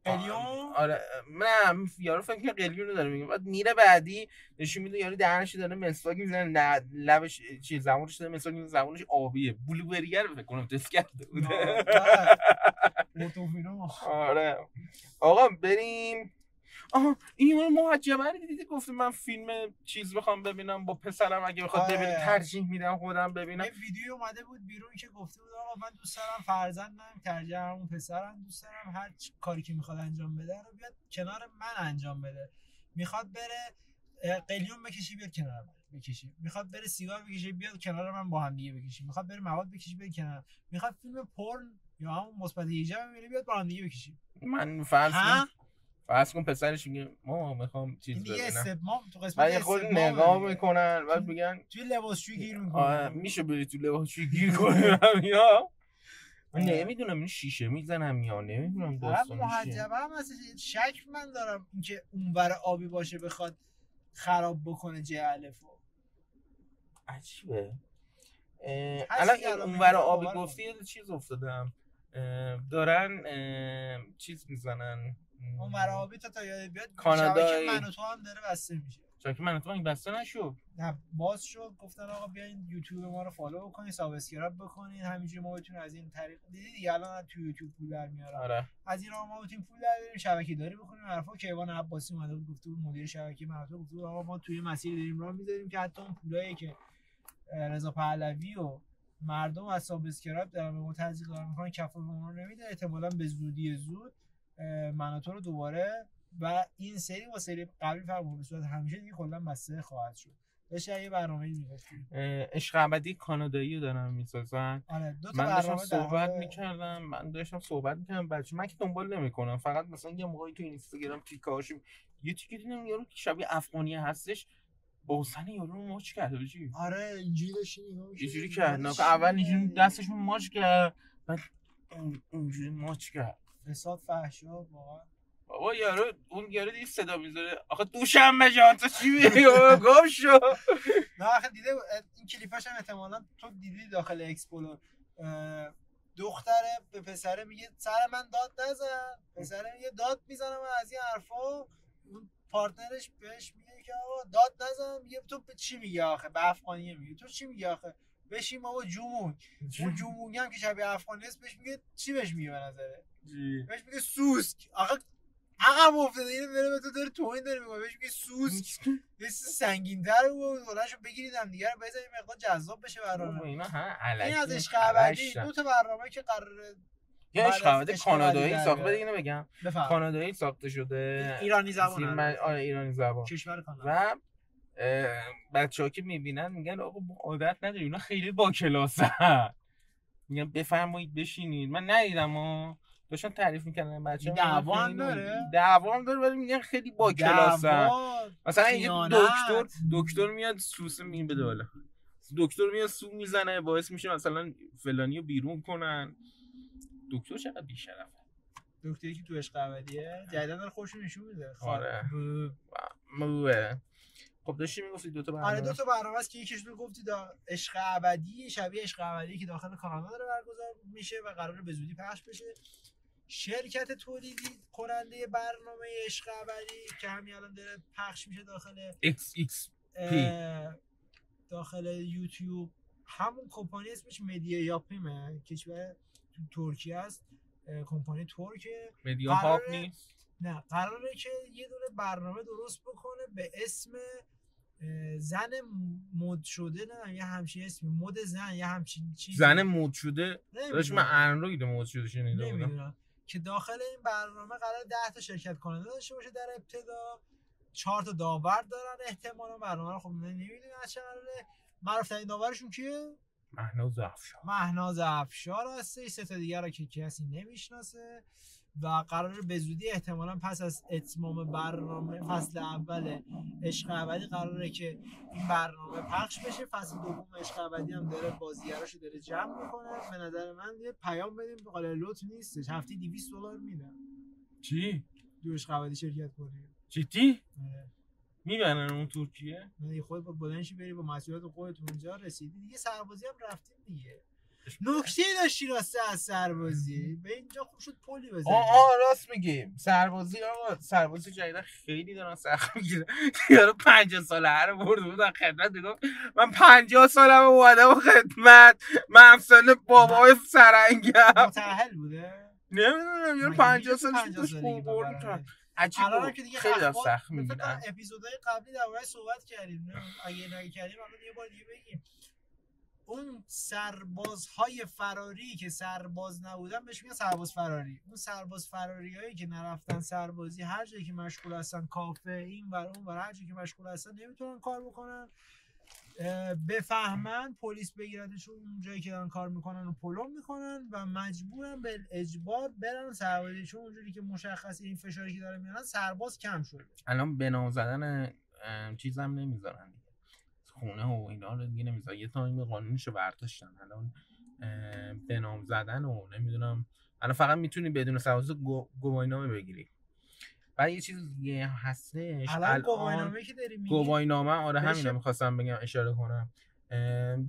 قلیون آره نه یارو فکر کنم قلیون رو داره میگه بعد میره بعدی نشون میده یارو دهنش داره مسواک میزنه لبش چی زبونش داره مسواک میزنه زبونش آبیه بلوبری رو فکر کنم تست کرده بود. آره آقا بریم. آها این محجبه دیدی گفتم من فیلم چیز بخوام ببینم با پسرم اگه بخواد ببینه ترجیح میدم خودم ببینم. یه ویدیو اومده بود بیرون که گفته بود آقا من دوست دارم فرزندم ترجیح اون پسرم دوست دارم هر کاری که میخواد انجام بده رو بیاد کنار من انجام بده. میخواد بره قلیون بکشی بیاد کنار من بکشی. میخواد بره سیگار بکشی بیاد کنار من با هم دیگه بکشی. میخواد بره مواد بکشی بیاد کنار. میخواد فیلم پورن یا همون مثبت 18 ببینه بیاد با هم دیگه بکشی. من فرض کن پسرش میگه ما میخوام چیز ببینم تو قسمت خود نگاه میکنن بعد میگن توی لباسشویی گیر میکنن. میشه بری تو لباسشویی گیر کنم یا من نمیدونم این شیشه میزنم یا نمیدونم داستانش محجبه هم مثلا شک من دارم اینکه اونور آبی باشه بخواد خراب بکنه الفو. عجیبه. الان این اونور آبی گفتی یه چیز افتادم دارن چیز میزنن اونور آبی تا یاد بیاد کانادای شبکه من و تو هم داره بسته میشه. شبکه من و تو این بسته نشد نه باز شد. گفتن آقا بیاین یوتیوب ما رو فالو بکنین سابسکرایب بکنین همینجوری ما بتونیم از این طریق دیدی دیگه الان تو یوتیوب پول در میاره. آره. از این راه ما بتونیم پول در بیاریم شبکه داری بکنیم. حرفا کیوان عباسی اومده بود گفته بود مدیر شبکه من تو گفته بود آقا ما توی مسیر داریم راه میذاریم که حتی اون پولایی که رضا پهلوی و مردم از سابسکرایب دارن به ما تزریق دارن میکنن کفایت به ما نمیده. احتمالاً به زودی زود من تو رو دوباره و این سری با سری قبلی فرق به صورت همیشه دیگه کلا بسته خواهد شد. داشتم یه برنامه‌ای میگفتیم عشق ابدی کانادایی رو دارن میسازن. آره دو تا من داشتم صحبت میکردم بچه من که دنبال نمیکنم فقط مثلا یه موقعی تو اینستاگرام تیکاش یه تیکه دیدم یارو که شبیه افغانی هستش با حسن یارو ماچ کرده بچی. آره اینجوری داشتی نگاه اینجوری کرد اول اینجوری دستشون ماچ کرد بعد اونجوری ماچ کرد. فساد فحشا واقعا. بابا یارو اون یارو دیگه صدا میذاره آخه دوشنبه جان تو چی میگی گم شو. نه آخه دیده این کلیپاش هم احتمالاً تو دیدی داخل اکسپلور دختره به پسره میگه سر من داد نزن. پسره میگه داد میزنم از این حرفا. اون پارتنرش بهش میگه که آقا داد نزن. میگه تو چی میگی آخه به افغانی میگه تو چی میگی آخه بشین بابا جمون. اون جمونگی هم که شبیه افغانی است بهش میگه چی بهش میگه به نظره بهش میگه سوسک. آخه عقب افتاده اینو داره به تو داره توهین داره میگه بهش میگه سوسک. یه چیز سنگین‌تر بود ولاشو بگیرید هم دیگه رو بزنید مقدار جذاب بشه برنامه. اینا ها الکی این از عشق ابدی دو تا برنامه که قراره یا عشق ابدی کانادایی ساخته اینو بگم بفهم. کانادایی ساخته شده ایرانی زبان آره ایرانی زبان کشور کانادا و بچه‌ها که میبینن میگن آقا عادت نداری اینا خیلی با کلاسن میگن بفرمایید بشینید. من ندیدم داشتن تعریف میکنن بچه‌ها دعوا هم داره ولی میگن خیلی با کلاسن. مثلا اینجا دکتر میاد سوس این بده بالا دکتر میاد سو میزنه باعث میشه مثلا فلانیو بیرون کنن. دکتر چقدر بی‌شرفه. دکتری که تو عشق ابدیه جدیدن داره خوشو نشون میده. آره خب داشتی میگفتی دو تا برنامه. آره دو تا برنامه است که یکیش رو گفتی عشق ابدی شبیه عشق ابدی که داخل کانادا داره برگزار میشه و قراره به زودی پخش بشه. شرکت تولیدی کننده برنامه عشق ابدی که همین الان داره پخش میشه داخل XXP داخل یوتیوب، همون کمپانی اسمش مدیا یاپیمه، کشور تو ترکیه است، کمپانی ترکه. مدیا هاپ نیست؟ نه، قراره که یه دونه برنامه درست بکنه به اسم زن مد شده، نه یه همچین اسمی، مد زن یا همچین چیزی. زن مد شده؟ داشت من اندروید مد شده شنیده بودم. که داخل این برنامه قرار 10 تا شرکت کننده داشته باشه در ابتدا، 4 تا داور دارن احتمالاً. برنامه رو خب نمیدونم از چه قراره. معروف‌ترین داورشون کیه؟ مهناز افشار هسته. 3 تا دیگه رو که کسی نمیشناسه و قراره به زودی احتمالاً پس از اتمام برنامه فصل اول عشق ابدی قراره که این برنامه پخش بشه. فصل دوم عشق ابدی هم داره بازیگراشو داره جمع میکنه. به نظر من یه پیام بدیم به قال لطف نیستش، هفته $200 میدن. چی؟ دو عشق ابدی شرکت کنی. جدی؟ میبرن اون ترکیه؟ نه خودت با بلنشی بری با مسئولیت خودت اونجا رسیدی دیگه. سربازی هم رفتیم دیگه. نکته داشتی راسته از سربازی به اینجا خوب شد پلی بزنی. راست میگی. سربازی جدیدا خیلی دارن سخت میگیرن. یارو 50 ساله رو برده بودن خدمت، میگم من 50 سالم اومدم خدمت، من افسانه بابای سرنگم. متأهل بوده؟ نمیدونم یارو 50 سالش داشت برد. الان که دیگه خیلی سخت میگیرن. مثلا اپیزودهای قبلی درباره‌اش صحبت کردیم، اگه نگردیم الان یه بار دیگه بگیم. اون سربازهای فراری که سرباز نبودن بهش میگن سرباز فراری. اون سرباز فراری هایی که نرفتن سربازی، هر جایی که مشغول هستن، کافه این ور اون ور، هر جایی که مشغول هستن نمیتونن کار بکنن. بفهمن پلیس بگیردشون اون جایی که دارن کار میکنن و پلم میکنن و مجبورن به اجبار برن سربازی، چون اونجوری که مشخصه این فشاری که دارن میارن سرباز کم شده. الان بنا زدن چیزم نمیذارن، خونه و اینا رو دیگه نمیذارن. یه تایم قانونیشو برداشتن، الان به نام زدن و نمیدونم الان فقط میتونی بدون سرباز گواهینامه بگیری. بعد یه چیز دیگه هستش الان گواهینامه که داری میگی، گواهینامه آره همینو می‌خواستم بگم اشاره کنم.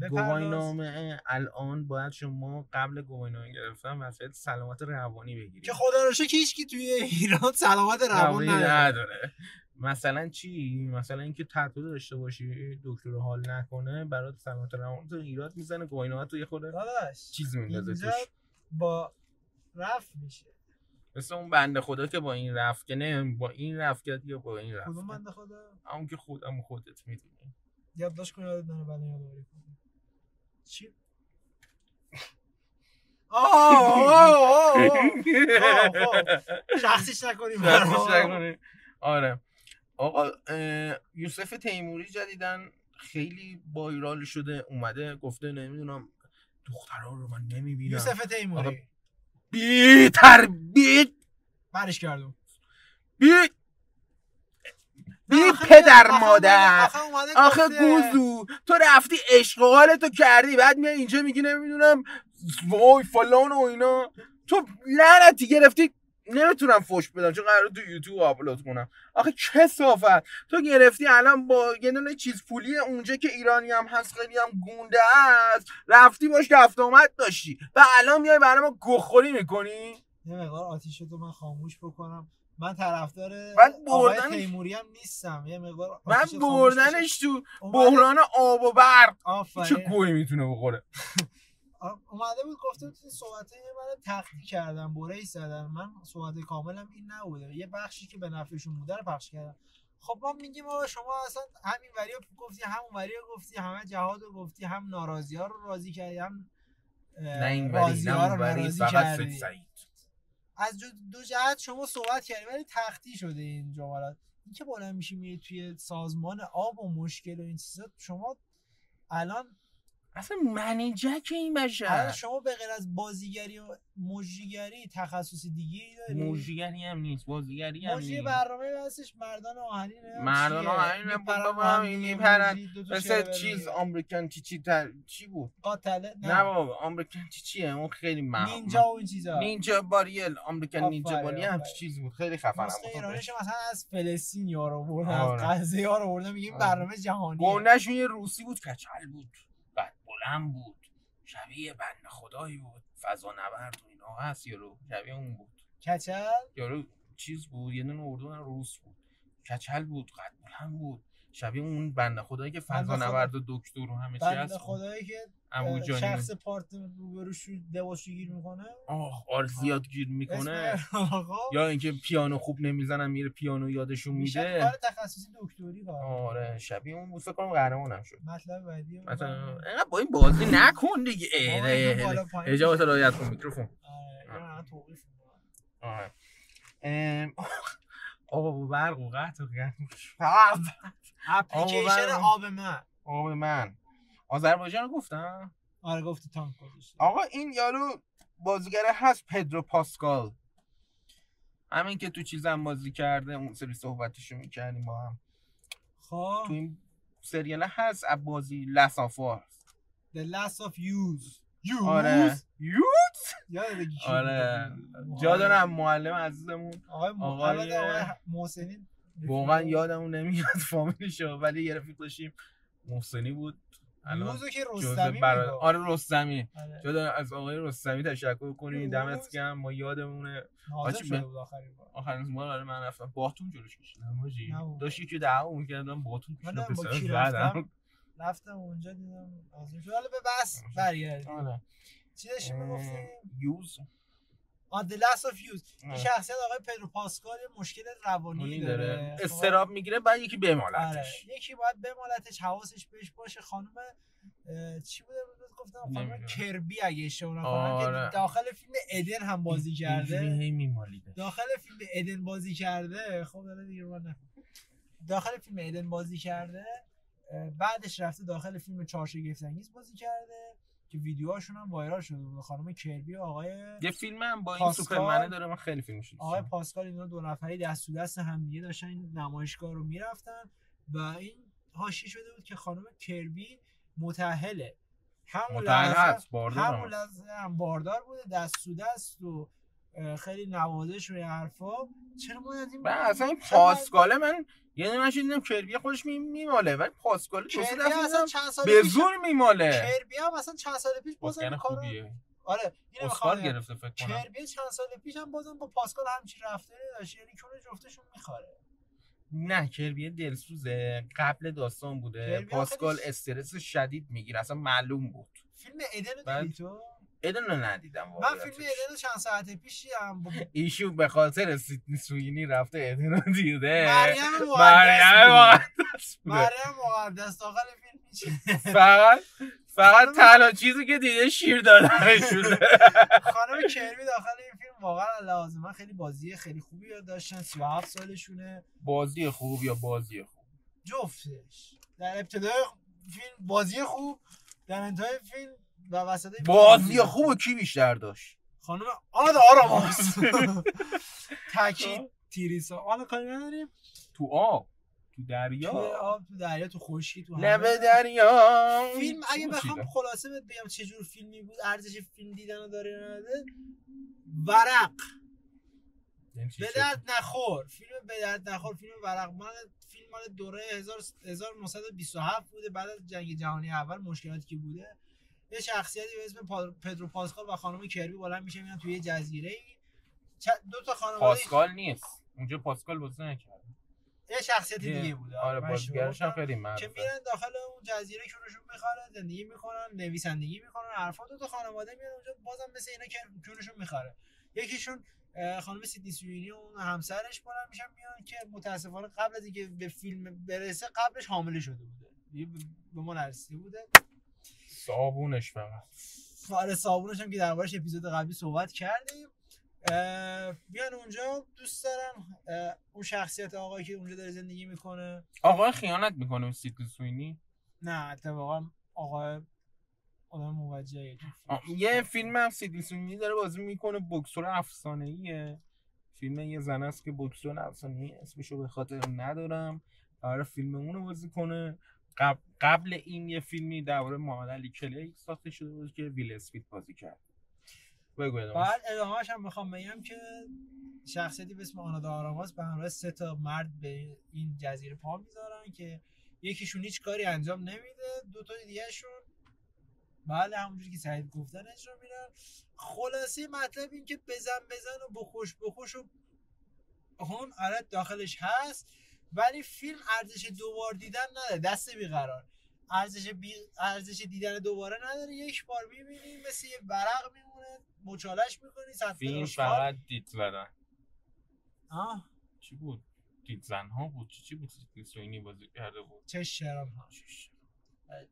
گواهینامه الان باید شما قبل گواهینامه گرفتن وسایل سلامت روانی بگیرید که خدا رو شکر هیچ کی توی ایران سلامت روانی نداره. مثلا چی؟ مثلا اینکه تتو داشته باشی دکتر حال نکنه برات سلامت روان تو ایراد میزنه، گواهینامه تو یه خورده چیز میندازه توش. با رفت میشه مثل اون بنده خدا که با این رفت که نه با این رفت کرد یا با این رفت. کدوم بنده خدا؟ همون که خودت میدونی. یادداشت کن یادت نره بعد یادآوری کنی. چی؟ شخصیش نکنیم. آره آقا یوسف تیموری جدیدن خیلی وایرال شده، اومده گفته نمیدونم دخترها رو من نمیبینم. یوسف تیموری بی تربیت برش کردم، بی پدر مادر. آخه گوزو تو رفتی عشق و حالتو کردی، بعد میای اینجا میگی نمیدونم وای فلان و اینا. تو لعنتی گرفتی، نمیتونم فوش بدم چون قراره تو یوتیوب آپلود کنم. آخه کثافت تو گرفتی الان با یه دونه چیز پولی اونجا که ایرانی هم هست خیلی هم گونده است، رفتی باش رفت آمد داشتی و الان میای برای ما گوخوری میکنی. یه مقدار آتیشتو من خاموش بکنم. من طرفدار آقای تیموری هم نیستم. یه مقدار من بردنش تو بحران آب و برق چه گویی میتونه بخوره. اومده بود گفته بود صحبت من تقدیم کردم برهی زدن. من صحبت کاملم این نبوده، یه بخشی که به نفعشون بوده رو پخش کردم. خب ما میگیم شما اصلا همین وریو گفتی همون وریو گفتی، همه جهادو گفتی، هم ناراضی‌ها رو راضی کردی هم راضی‌ها رو ناراضی کردی. از دو جهت شما صحبت کردی ولی تختی شده این جملات. این که بالا میشی میری توی سازمان آب و مشکل و این چیزا، شما الان اصلا منیجک این بشه. الان شما به غیر از بازیگری و مجریگری تخصص دیگه‌ای داری؟ مجریگری هم نیست، بازیگری هم نیست. مجری برنامه هستش مردان آهنینه. مردان آهنینه بابا میپرن مثل چیز آمریکن چی بود؟ قاتله نه بابا آمریکن چیه اون خیلی نینجا و این چیزا. نینجا باریل آمریکن نینجا باریل هم چیز بود خیلی خفنه بود. ایرانیش مثلا از فلسطین یارو بردن، از غزه یارو بردن، میگیم برنامه جهانیه. گونه‌شون یه روسی بود کچل بود. بلند بود شبیه بنده خدایی بود فضا نورد و اینا هست، یارو شبیه اون بود. کچل یارو چیز بود، یه دونه اردو روس بود، کچل بود، قد بلند بود، شبیه اون بنده خدایی که فضا نورد و دکتر و همه چی هست، بنده خدایی که ابو شخص پارت روبروش لباسشو گیر میکنه. آره زیاد گیر میکنه. یا اینکه پیانو خوب نمیزنن میره پیانو یادشون میده. کار تخصصی دکتری کار. آره شبیه اون بود. فکر کنم قهرمانم شد. مطلب بعدی مثلا اینقدر با این بازی نکن دیگه. اجازه رعایت کن میکروفون. آره توقیف. آره آب برق و قطع اپلیکیشن آب من آذربایجان رو گفتم؟ آره گفتی تانک گذاشتی. آقا این یارو بازیگر هست پدرو پاسکال، همین که تو چیزم بازی کرده، اون سری صحبتشو میکردیم با هم. خب تو این سریال هست اب بازی Last of Us. The Last of Us. آره یاد بگی آره جا دارم معلم عزیزمون آقای محسنی، واقعا یادمون نمیاد فامیلشو، ولی یه رفیق داشتیم محسنی بود. یوزو که رستمی بود. آره رستمی. جا دارم از آقای رستمی تشکر کنیم، دمت گرم. ما یادمونه حاضر شده بود آخرین بار. آره من رفتم باتون جلوش کشیدم ماجی، داشتی که دعوا می‌کردم باتون کشیدم، پسر رفتم اونجا دیدم حاضر شد. حالا به بس برگردیم. آره چی داشتیم میگفتیم؟ یوز The Last of Us. این شخصیت آقای پدرو پاسکال مشکل روانی داره، استراب میگیره، بعد یکی بمالتش. یکی باید بمالتش، حواسش بهش باشه. خانم چی بوده گفتم؟ خانم کربی اگه اشتباه نکنم که داخل فیلم ادن هم بازی کرده. داخل فیلم ادن بازی کرده. خب داره دیگه من داخل فیلم ادن بازی کرده، بعدش رفته داخل فیلم چهارشگفت‌انگیز بازی کرده که ویدیوهاشون هم وایرال شده بود. خانم کربی و آقای یه فیلم هم با این سوپرمنه داره، من خیلی فیلمش دوست دارم. آقای پاسکال اینا دو نفری دست تو دست هم دیگه داشتن این نمایشگاه رو میرفتن و این حاشیه شده بود که خانم کربی متأهله. همون لحظه هم باردار بوده، دست تو دست و خیلی نوازش و حرفا. چرا باید این اصلا این پاسکاله من یعنی من دیدم کربی خودش میماله، ولی پاسکال کربی اصلا چند سال به زور میماله. کربی هم اصلا چند سال پیش بازم خوبیه. آره اینو اسکار گرفته فکر کنم. کربی چند سال پیش هم بازم با پاسکال همچین رفتاری داشت، یعنی کنه جفتشون میخوره. نه کربی دلسوزه، قبل داستان بوده. پاسکال استرس شدید میگیره، اصلا معلوم بود. فیلم ادن دیدی تو؟ ادن رو ندیدم. من فیلم ادن چند ساعت پیش دیدم. ایشو به خاطر سیدنی سوینی رفته ادن رو دیده. مریم مقدس داخل فیلم میشه. فقط تنها چیزی که دیده شیر دادنشونه. خانم کربی داخل این فیلم واقعا لازمه خیلی بازی خیلی خوبی داشتن. 37 سالشونه. بازی خوب یا بازی خوب؟ جفتش. در ابتدای فیلم بازی خوب، در انتهای فیلم و وسط بازی خوب کی بیشتر داشت؟ خانم آنا آراماس. تاکید تیریسا. حالا کاری نداریم. تو آب، تو دریا، تو دریا، تو خشکی، تو لب دریا. فیلم اگه بخوام خلاصه بگم چه جور فیلمی بود، ارزش فیلم دیدن داره نده، ورق. به درد نخور. فیلم به درد نخور. فیلم ورق مال دوره 1927 بوده، بعد از جنگ جهانی اول مشکلاتی که بوده. یه شخصیتی به اسم پدرو پاسکال و خانم کربی بلند میشه میان توی جزیره. دو تا خانواده. پاسکال نیست اونجا، پاسکال بازی نکرد. یه شخصیت دیگه بوده. آره بازیگرش هم خیلی معروفه. که میرن داخل اون جزیره که روشون میخوره، زندگی میکنن، نویسندگی میکنن، حرفا. دو تا خانواده میان اونجا بازم مثل اینا که کونشون میخوره. یکیشون خانم سیدنی سوینی و اون همسرش بلند میشن میان که متاسفانه قبل از اینکه به فیلم برسه قبلش حامله شده بوده. به ما نرسیده بوده. صابونش فقط. آره صابونش هم که دربارش اپیزود قبلی صحبت کردیم. بیان اونجا دوست دارم اون شخصیت آقایی که اونجا داره زندگی میکنه. آقای خیانت میکنه به سیدنی سوینی؟ نه اتفاقا آقای آدم موجهه. یه فیلم هم سیدنی سوینی داره بازی میکنه، بوکسور افسانه‌ایه. فیلم یه زن است که بوکسور افسانه‌ای، اسمشو به خاطر ندارم. آره فیلم اونو بازی کنه. قبل این یه فیلمی درباره محمد علی کلی ساخته شده بود که ویل اسمیت بازی کرد. بعد ادامه‌اش هم میخوام بگم که شخصیتی به اسم آنا آراماس به همراه 3 تا مرد به این جزیره پا میذارن که یکیشون هیچ کاری انجام نمیده، 2 تا دیگه‌شون بله همونجوری که سعید گفتن اجرا میرن. خلاصه مطلب این که بزن و بکش و اون آره داخلش هست، ولی فیلم ارزش دوبار دیدن نداره، دست بیقرار. ارزش دیدن دوباره نداره، یک بار میبینی مثل یه ورق میمونه، مچالش میکنی. فیلم فقط دید زدن. چی بود؟ دید زنها بود؟ چی بود؟ سوینی بازی کرده بود؟ چشم ها.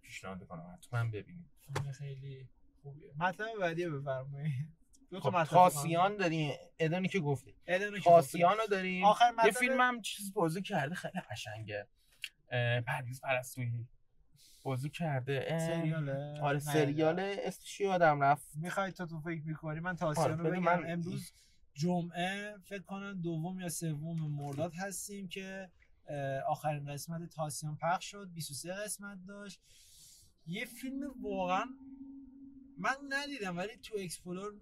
پیشنهاد کنم حتما ببینید، فیلم خیلی خوبیه. مطلب بعدی بفرمایید. خب خاصیان داریم، ادانی که گفتی خاصیان رو داریم. یه فیلم هم چیز بازی کرده خیلی قشنگه، پرویز پرستویی بازی کرده. سریاله؟ آره سریال اسمش یادم رفت. میخوای تو فکر میکنی من تاسیان رو بگم؟ من امروز جمعه فکر کنم 2 یا 3 مرداد هستیم که آخرین قسمت تاسیان پخش شد. 23 قسمت داشت. یه فیلم واقعا من ندیدم ولی تو اکسپلور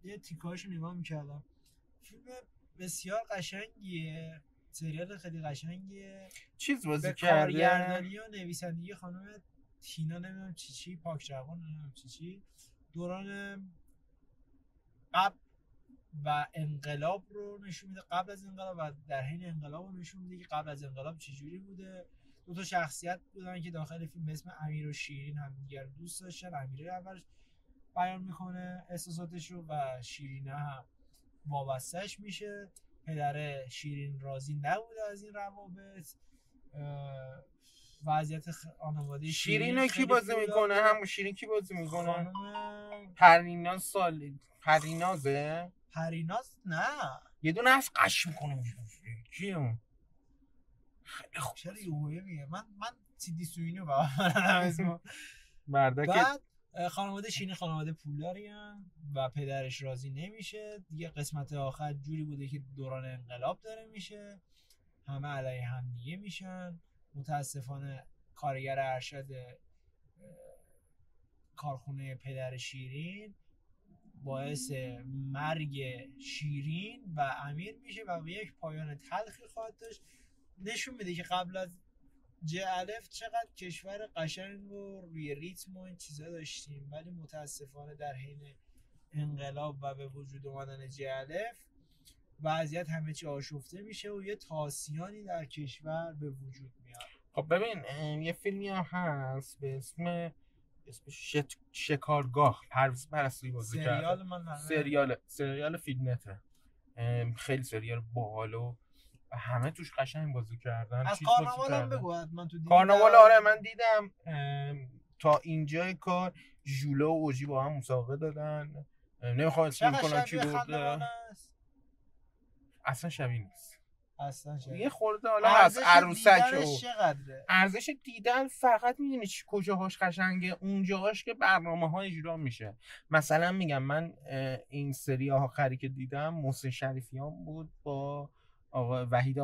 یه تیکاشو نگاه میکردم. فیلم بسیار قشنگیه، سریال خیلی قشنگیه. چیز بازی کرده کارگردانی و نویسندگی خانم تینا نمیدونم چی پاکجوان نمیدونم چی دوران قبل و انقلاب رو نشون میده، قبل از انقلاب و در حین انقلاب رو نشون میده که قبل از انقلاب چجوری بوده. 2 شخصیت بودن که داخل فیلم به اسم امیر و شیرین هم دیگر دوست داشتن. امیر اولش بیان میکنه احساساتش رو و شیرین هم وابستهش میشه. پدر شیرین راضی نبوده از این روابط. وضعیت خانواده شیرین کی بازی میکنه؟ همون شیرین کی بازی میکنه؟ خانم پرینازه؟ پریناز نه، یه دونه از قش میکنه. کیه اون؟ خیلی خوب. چرا یهویی میگه؟ من سیدی سوینی رو اسمو بعد خانواده شیرین خانواده پولدارین و پدرش راضی نمیشه دیگه. قسمت آخر جوری بوده که دوران انقلاب داره میشه، همه علیه هم دیگه میشن. متاسفانه کارگر ارشد کارخونه پدر شیرین باعث مرگ شیرین و امیر میشه و به یک پایان تلخی خواهد داشت. نشون میده که قبل از الف چقدر کشور قشنگ و روی ریتم و این چیزا داشتیم، ولی متاسفانه در حین انقلاب و به وجود اومدن الف وضعیت همه چی آشفته میشه و یه تاسیانی در کشور به وجود میاد. خب ببین یه فیلمی هم هست به اسم شکارگاه، پرویز پرستویی بازی کرده. سریال فیلمته، خیلی سریال باحال و همه توش قشنگ بازی کردن. از کارناوال هم بگو. من تو کارناوال آره من دیدم. تا اینجای کار ژولا و اوجی با هم مسابقه دادن. نمیخوام اسم کنم کی برده. اصلا شبیه نیست. یه خورده حالا هست عروسک ارزش دیدن فقط میدونی کجاهاش قشنگه؟ اونجاهاش که برنامه‌ها اجرا میشه. مثلا میگم من این سری آخری که دیدم محسن شریفیان بود با آقا وحید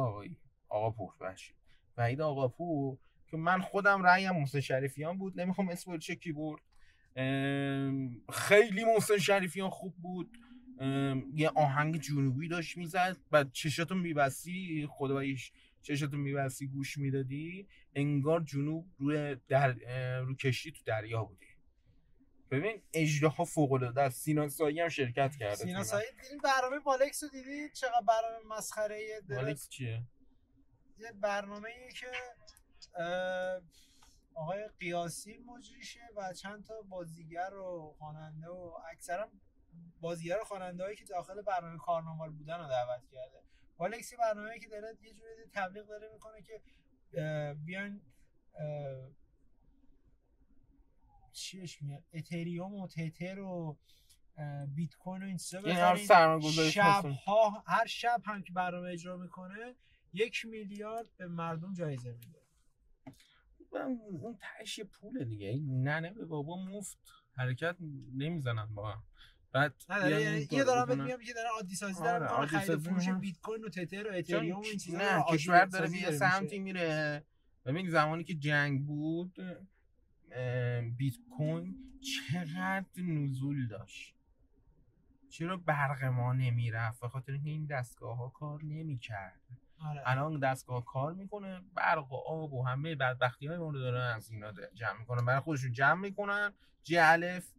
آقاپور که من خودم رأیم محسن شریفیان بود. نمیخوام اسم چه کی برد. خیلی محسن شریفیان خوب بود. یه آهنگ جنوبی داشت میزد و چشاتو میبستی خداییش چشاتو میبستی گوش میدادی انگار جنوب رو کشتی تو دریا بودی. ببین اجراها فوق العاده است. سینا سایی هم شرکت کرده. سینا سایی دیدین برنامه بالکس رو دیدید؟ چقدر برنامه مسخره‌ایه. بالکس چیه؟ یه برنامه‌ایه که آقای قیاسی مجریشه و چند تا بازیگر و خواننده و اکثرا بازیگر و خواننده‌هایی که داخل برنامه کارناوال بودن رو دعوت کرده. بالکسی برنامه‌ای که داره یه جوری تبلیغ داره میکنه که بیان چیش میاد اتریوم و تتر و بیت کوین و این چیزا بخرین. شب‌ها هر شب هم که برنامه اجرا میکنه 1 میلیارد به مردم جایزه میده. اون تهش پوله دیگه. نه به بابا مفت حرکت نمیزنن با هم. بعد یه دارم بهت میگم که دارن عادی سازی دارن میکنن، خرید فروش بیت کوین و تتر و اتریوم و این چیزا. نه کشور داره به یه سمتی میره. ببین زمانی که جنگ بود بیت کوین چقدر نزول داشت. چرا برق ما نمیرفت؟ به خاطر اینکه این دستگاه ها کار نمیکرد. الان دستگاه کار میکنه، برق و آب و همه بدبختی‌های ما رو دارن از اینا جمع میکنن، برای خودشون جمع میکنن جلف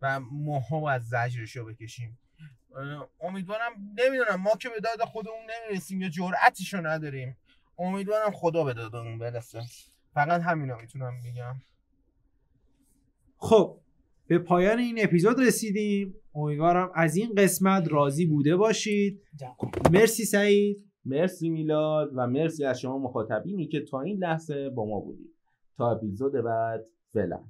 و ماها از زجرشو بکشیم. امیدوارم، نمیدونم، ما که به داد خودمون نمیرسیم یا جرأتشو نداریم، امیدوارم خدا به دادمون برسه. فقط همینا میتونم بگم. خب به پایان این اپیزود رسیدیم. امیدوارم از این قسمت راضی بوده باشید. مرسی سعید. مرسی میلاد و مرسی از شما مخاطبینی که تا این لحظه با ما بودید. تا اپیزود بعد، فعلا.